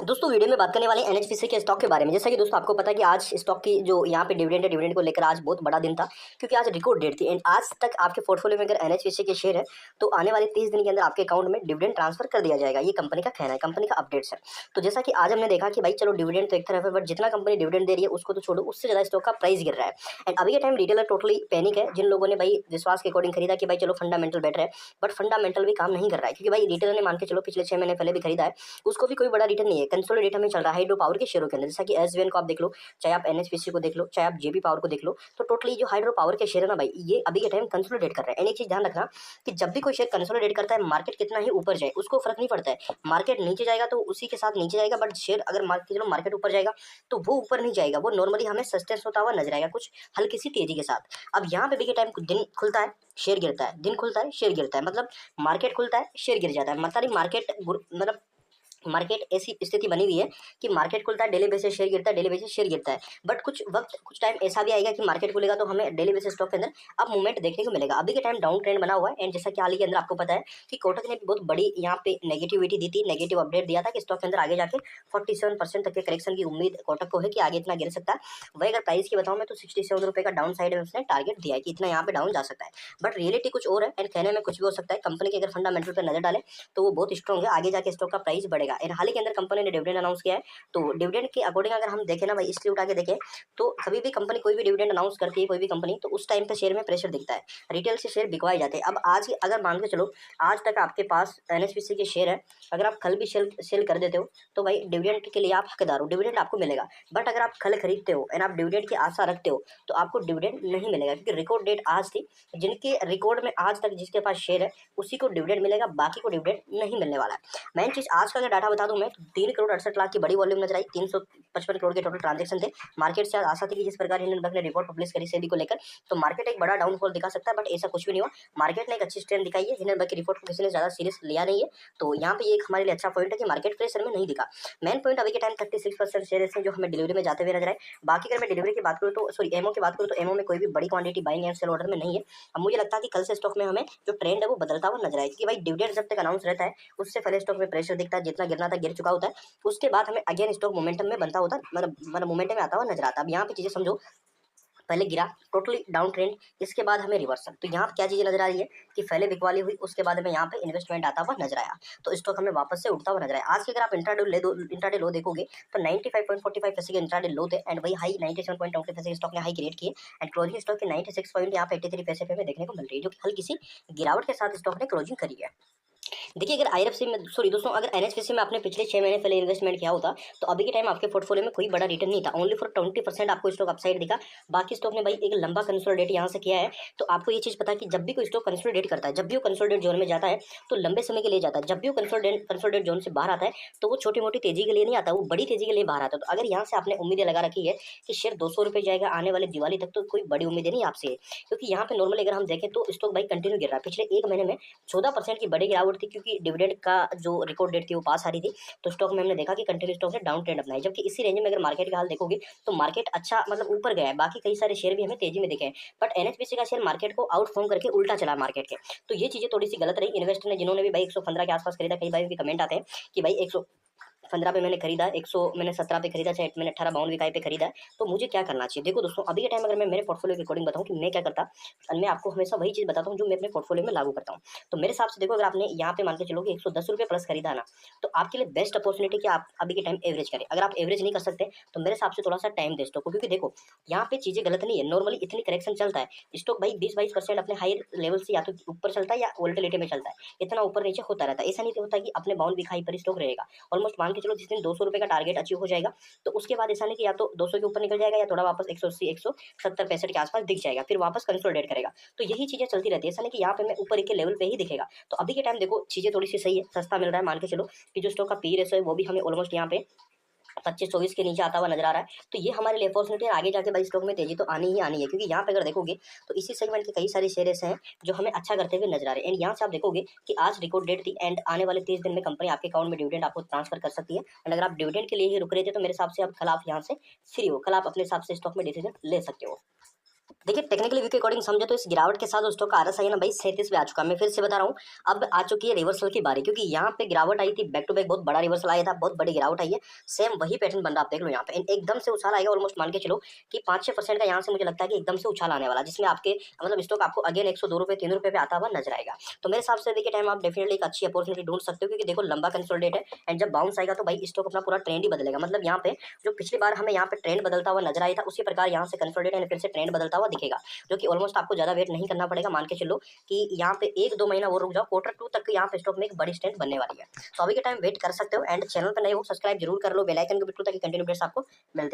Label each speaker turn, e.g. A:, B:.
A: दोस्तों वीडियो में बात करने वाले एनएचपीसी के स्टॉक के बारे में। जैसा कि दोस्तों आपको पता है कि आज स्टॉक की जो यहाँ पे डिविडेंड है, डिविडेंड को लेकर आज बहुत बड़ा दिन था क्योंकि आज रिकॉर्ड डेट थी। एंड आज तक आपके पोर्टफोलियो में अगर एनएचपीसी के शेयर है तो आने वाले 30 दिन के अंदर आपके अकाउंट में डिविडेंड ट्रांसफर कर दिया जाएगा। ये कंपनी का कहना है, कंपनी का अपडेट्स है। तो जैसा कि आज हमने देखा कि भाई चलो डिविडेंड तो एक तरफ है, बट जितना कंपनी डिविडेंड दे रही है उसको तो छोड़ो, उससे ज़्यादा स्टॉक का प्राइस गिर रहा है। एंड अभी के टाइम रिटेलर टोटली पैनिक है। जिन लोगों ने भाई विश्वास के अकॉर्डिंग खरीदा कि भाई चलो फंडामेंटल बेटर है, बट फंडामेंटल भी काम नहीं कर रहा है क्योंकि भाई रिटेलर ने मान के चलो पिछले 6 महीने पहले भी खरीदा है, उसको भी कोई बड़ा रिटर्न नहीं है। कंसोलिडेट हमें चल रहा है हाइड्रो पावर के शेयरों के अंदर, जैसा कि एसवीएन को आप देख लो, चाहे आप एनएचपीसी को देख लो, चाहे आप जेपी पावर को देख लो, तो टोटली जो हाइड्रो पावर के शेयर है ना भाई, ये अभी के टाइम कंसोलिडेट कर रहे हैं। एंड एक चीज ध्यान रखना कि जब भी कोई शेयर कंसोलिडेट करता है, मार्केट कितना ही ऊपर जाए उसको फर्क नहीं पड़ता है। मार्केट नीचे जाएगा तो उसी के साथ नीचे जाएगा, बट शेयर अगर मार्केट ऊपर जाएगा तो वो ऊपर नहीं जाएगा, वो नॉर्मली हमें सस्टेंस होता हुआ नजर आएगा कुछ हल्की सी तेजी के साथ। अब यहाँ पे भी के टाइम दिन खुलता है शेयर गिरता है, दिन खुलता है शेयर गिरता है, मतलब मार्केट खुलता है शेयर गिर जाता है। मतलब मार्केट ऐसी स्थिति बनी हुई है कि मार्केट खुलता है डेली बेसिस शेयर गिरता है, डेली बेसिस शेयर गिरता है। बट कुछ वक्त कुछ टाइम ऐसा भी आएगा कि मार्केट खुलेगा तो हमें डेली बेसिस स्टॉक के अंदर अब मूवमेंट देखने को मिलेगा। अभी के टाइम डाउन ट्रेंड बना हुआ है। एंड जैसा कि हाल ही के अंदर आपको पता है कि कोटक ने भी बहुत बड़ी यहाँ पे नेगेटिविटी दी थी, नेगेटिव अपडेट दिया था कि स्टॉक के अंदर आगे जाके 47% तक के करेक्शन की उम्मीद कोटक को है कि आगे इतना गिर सकता है। वही अगर प्राइस की बताऊँ मैं तो 67 रुपये का डाउन साइड में उसने टारगेट दिया है कि इतना यहाँ पे डाउन जा सकता है। बट रियलिटी कुछ और है एंड कहने में कुछ भी हो सकता है। कंपनी के अगर फंडामेंटल पर नजर डाले तो वो बहुत स्ट्रॉन्ग है, आगे जाके स्टॉक का प्राइस बढ़ेगा। एंड हाल ही के अंदर कंपनी ने डिविडेंड अनाउंस किया है, तो डिविडेंड के अकॉर्डिंग अगर हम देखें ना भाई, इसलिए उठा के देखें तो कभी भी कंपनी कोई भी डिविडेंड अनाउंस करती है कोई भी कंपनी, तो उस टाइम पे शेयर में प्रेशर दिखता है, रिटेल से शेयर बिकवाए जाते हैं। अब आज अगर मान के चलो आज तक आपके पास एनएचपीसी के शेयर है, अगर आप कल भी सेल कर देते हो तो भाई डिविडेंड के लिए आप हकदार हो, डिविडेंड आपको मिलेगा। बट अगर आप कल खरीदते हो एंड आप डिविडेंड की आशा रखते हो तो आपको डिविडेंड नहीं मिलेगा क्योंकि रिकॉर्ड डेट आज थी। जिनके रिकॉर्ड में आज तक जिसके पास शेयर है उसी को डिविडेंड मिलेगा, बाकी को डिविडेंड नहीं मिलने वाला है। मेन चीज आज का अगर डाटा बता दूं मैं तो 3 करोड़ 68 लाख की बड़ी वॉल्यूम नजर आई, 355 करोड़ के टोटल ट्रांजेक्शन थे। मार्केट से आज आशा थी कि जिस प्रकार हिंडन बैंक ने रिपोर्ट पब्लिश करी सेबी को लेकर, तो मार्केट एक बड़ा डाउनफॉल दिखा सकता है, बट ऐसा कुछ भी नहीं हुआ। मार्केट ने एक अच्छी स्ट्रेंथ दिखाई है, हिंडन बैंक की रिपोर्ट को किसी ने ज्यादा सीरियस लिया नहीं है। तो यहाँ पे एक हमारे लिए अच्छा पॉइंट है कि मार्केट प्रेशर में नहीं दिखा। मेन पॉइंट अभी के टाइम 36% शेयर ऐसे जो हमें डिलीवरी में जाते हुए नजर आए। बाकी अगर मैं डिलीवरी की बात करूँ तो सॉरी एमओ की बात करूँ तो एमओ में कोई भी बड़ी quantity buying and sell order में नहीं है। अब मुझे लगता है कि कल से स्टॉक में हमें जो ट्रेंड है वो बदलता हुआ नजर आए, क्योंकि भाई डिविडेंड जब तक अनाउंस रहता है उससे पहले स्टॉक में प्रेशर दिखता है, जितना गिरना था गिर चुका होता है, उसके बाद हमें अगेन स्टॉक मोमेंटम में बनता होता, मतलब मोमेंटम में आता हुआ नजर आता है। अब यहाँ पे चीजें समझो, पहले गिरा टोटली डाउन ट्रेंड, इसके बाद हमें रिवर्सल। तो यहाँ पे क्या चीजें नजर आ रही है कि पहले बिकवाली हुई, उसके बाद हमें यहाँ पे इन्वेस्टमेंट आता हुआ नजर आया, तो स्टॉक हमें वापस से उठता हुआ नजर आया। आज की अगर आप इंट्राडे लो देखोगे तो 95.45 पैसे के इंट्राडे लो थे एंड वही हाई 97.20 पैसे के स्टॉक ने हाई क्रिएट किए। एंड क्लोजिंग स्टॉक के 96 पॉइंट यहाँ पे 83 पैसे पे हमें देखने को मिल रही है, जो कि हल्की सी गिरावट के साथ स्टॉक ने क्लोजिंग करी है। देखिए अगर आईएफसी में सॉरी दोस्तों अगर एनएचपीसी में आपने पिछले 6 महीने पहले इन्वेस्टमेंट किया होता तो अभी के टाइम आपके पोर्टफोलियो में कोई बड़ा रिटर्न नहीं था, ओनली फॉर 20% आपको स्टॉक अपसाइड दिखा। बाकी स्टॉक ने भाई एक लंबा कंसोलिडेट यहाँ से किया है। तो आपको ये चीज पता है कि जब भी कोई स्टॉक कंसोलिडेट करता है, जब भी वो कंसोलिडेट जोन में जाता है तो लंबे समय के लिए जाता है। जब भी वो कंसोलिडेट जोन से बाहर आता है तो वो छोटी मोटी तेजी के लिए नहीं आता, वो बड़ी तेजी के लिए बाहर आता है। तो अगर यहाँ से आपने उम्मीदें लगा रखी है कि शेयर 200 रुपये जाएगा आने वाले दिवाली तक, तो कोई बड़ी उम्मीदें नहीं आपसे, क्योंकि यहाँ पे नॉर्मली अगर हम देखें तो स्टॉक भाई कंटिन्यू गिर रहा है। पिछले एक महीने में 14% की बड़ी गिरावट थी क्योंकि डिविडेंड का जो रिकॉर्ड डेट थी वो पास आ रही थी, तो स्टॉक में हमने देखा कि कंटिन्यू स्टॉक से डाउन ट्रेंड अपना है। जबकि इसी रेंज में अगर मार्केट का हाल देखोगे तो मार्केट अच्छा मतलब ऊपर गया है, बाकी कई सारे शेयर भी हमें तेजी में दिखे हैं, बट एनएचपीसी का शेयर मार्केट को आउटफॉर्म करके उल्टा चला मार्केट के। तो ये चीजें थोड़ी सी गलत रही। इन्वेस्टर ने जिन्होंने भी भाई 115 के आसपास खरीदा, कई बार भी कमेंट आते हैं कि भाई 115 पे मैंने खरीदा, 100 मैंने 17 पे खरीदा, चाहे मैंने 18 52 इकाई पे खरीदा है, तो मुझे क्या करना चाहिए। देखो दोस्तों अभी के टाइम अगर मैं मेरे पोर्टफोलियो के अकॉर्डिंग बताऊं कि मैं क्या करता, मैं आपको हमेशा वही चीज बताता हूँ जो मैं अपने पोर्टफोलियो में लागू करता हूँ। तो मेरे हिसाब से देखो, अगर आपने यहाँ पे मान के चलो कि 110 रुपये प्लस खरीदा ना, तो आपके लिए बेस्ट अपॉर्चुनिटी कि आप अभी के टाइम एवरेज करें। अगर आप एवरेज नहीं कर सकते तो मेरे हिसाब से थोड़ा सा टाइम दे स्टॉक को, क्योंकि देखो यहाँ पे चीजें गलत नहीं है। नॉर्मली इतनी करेक्शन चलता है, स्टॉक भाई 20-22% अपने हाई लेवल से या तो ऊपर चलता है या वोलेटिलिटी में चलता है, इतना ऊपर नीचे होता रहता है। ऐसा नहीं होता कि अपने बाउंड वीक हाई पर स्टॉक रहेगा। ऑलमोस्ट मान के चलो जिस दिन 200 रुपये का टारगेट अचीव हो जाएगा तो उसके बाद ऐसा नहीं कि या तो 200 के ऊपर निकल जाएगा या थोड़ा वापस 180 170 65 के आसपास दिख जाएगा, फिर वापस कंसोलिडेट करेगा। तो यही चीजें चलती रहती है, ऐसा नहीं कि यहाँ पे मैं ऊपर के लेवल पे ही दिखेगा। तो अभी के टाइम देखो चीजें थोड़ी सी सही है, सस्ता मिल रहा है। मान के चलो कि जो स्टॉक का पी रेशो है वो भी हमें ऑलमोस्ट यहाँ पे 25-24 के नीचे आता हुआ नजर आ रहा है। तो ये हमारे लिए अपॉर्चुनिटी है, आगे जाके भाई स्टॉक में तेजी तो आनी ही आनी है, क्योंकि यहाँ पे अगर देखोगे तो इसी सेगमेंट के कई सारे शेयर ऐसे हैं जो हमें अच्छा करते हुए नजर आ रहे हैं। एंड यहाँ से आप देखोगे कि आज रिकॉर्ड डेट थी एंड आने वाले 30 दिन में कंपनी आपके अकाउंट में डिविडेंड आपको ट्रांसफर कर सकती है। एंड अगर आप डिविडेंड के लिए ही रुक रहे थे तो मेरे हिसाब से अब कल आप यहाँ से फ्री हो, कल आप अपने हिसाब से स्टॉक में डिसीजन ले सकते हो। देखिए टेक्निकली व्यू के अकॉर्डिंग समझे तो इस गिरावट के साथ स्टॉक का आरएसआई है ना भाई 37 पे आ चुका है। मैं फिर से बता रहा हूँ, अब आ चुकी है रिवर्सल की बारी, क्योंकि यहाँ पे गिरावट आई थी, बैक टू बैक बहुत बड़ा रिवर्सल आया था, बहुत बड़ी गिरावट आई है। सेम वही पैटर्न बन रहा, आप देख लो यहाँ पे एकदम से उछाल आएगा, ऑलमोस्ट मान के चलो कि 5-6% का यहाँ से मुझे लगता है कि एकदम से उछाल आने वाला, जिसमें आपके मतलब स्टॉक आपको अगेन 102 रुपये 3 रुपये पे आता हुआ नजर आएगा। तो मेरे हिसाब से देखिए टाइम आप डेफिनेटली एक अच्छी अपॉर्चुनिटी ढूंढ सकते हो, क्योंकि देखो लंबा कंसोलिडेट है एंड जब बाउंस आएगा तो भाई स्टॉक अपना पूरा ट्रेंड ही बदलेगा। मतलब यहाँ पे जो पिछली बार हमें यहाँ पे ट्रेंड बदलता हुआ नजर आया था, उसी प्रकार यहाँ से कंसोलिडेट एंड फिर से ट्रेंड बदलता हुआ दिखेगा, जो कि ऑलमोस्ट आपको ज्यादा वेट नहीं करना पड़ेगा। मान के चलो कि यहाँ पे 1-2 महीना वो रुक जाओ, Q2 तक यहाँ पे स्टॉक में एक बड़ी स्ट्रेंथ बनने वाली है। तो अभी के टाइम वेट कर सकते हो एंड चैनल पर नए हो सब्सक्राइब जरूर कर लो, बेल आइकन को बिल्कुल, ताकि कंटिन्यू अपडेट्स आपको मिलते हैं।